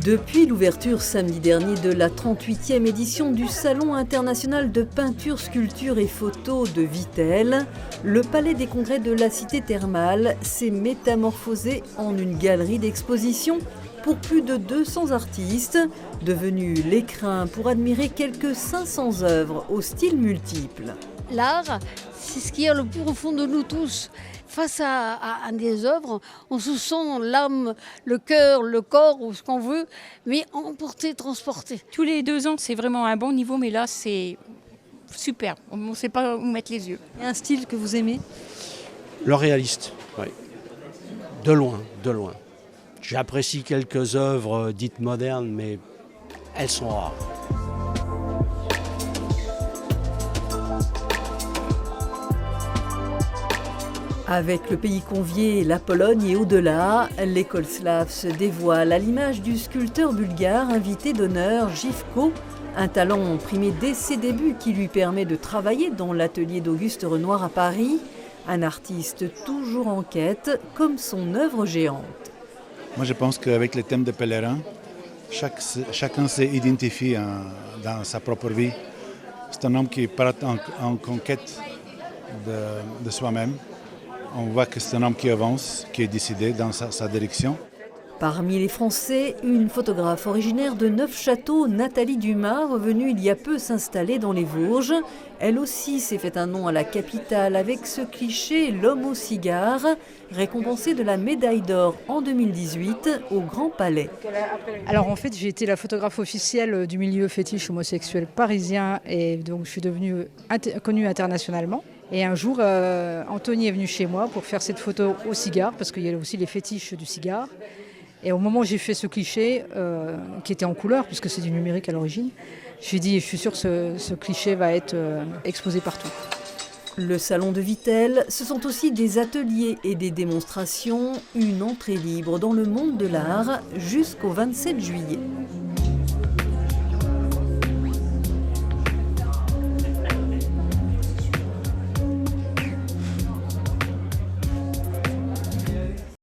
Depuis l'ouverture samedi dernier de la 38e édition du Salon international de peinture, sculpture et photo de Vittel, le palais des congrès de la cité thermale s'est métamorphosé en une galerie d'exposition pour plus de 200 artistes, devenus l'écrin pour admirer quelques 500 œuvres au style multiple. L'art, c'est ce qu'il y a le plus profond de nous tous. Face à des œuvres, on se sent l'âme, le cœur, le corps ou ce qu'on veut, mais emporté, transporté. Tous les 2 ans, c'est vraiment un bon niveau, mais là, c'est super. On ne sait pas où mettre les yeux. Il y a un style que vous aimez ? Le réaliste, oui. De loin, de loin. J'apprécie quelques œuvres dites modernes, mais elles sont rares. Avec le pays convié, la Pologne et au-delà, l'école slave se dévoile à l'image du sculpteur bulgare invité d'honneur Živko, un talent primé dès ses débuts qui lui permet de travailler dans l'atelier d'Auguste Renoir à Paris, un artiste toujours en quête comme son œuvre géante. Moi je pense qu'avec le thème des pèlerins, chacun s'est identifié dans sa propre vie. C'est un homme qui part en conquête de soi-même. On voit que c'est un homme qui avance, qui est décidé dans sa direction. Parmi les Français, une photographe originaire de Neufchâteau, Nathalie Dumas, revenue il y a peu s'installer dans les Vosges. Elle aussi s'est fait un nom à la capitale avec ce cliché « l'homme au cigare », récompensé de la médaille d'or en 2018 au Grand Palais. Alors en fait, j'ai été la photographe officielle du milieu fétiche homosexuel parisien et donc je suis devenue connue internationalement. Et un jour, Anthony est venu chez moi pour faire cette photo au cigare, parce qu'il y a aussi les fétiches du cigare. Et au moment où j'ai fait ce cliché, qui était en couleur, puisque c'est du numérique à l'origine, je lui ai dit, je suis sûre que ce cliché va être exposé partout. Le salon de Vittel, ce sont aussi des ateliers et des démonstrations, une entrée libre dans le monde de l'art jusqu'au 27 juillet.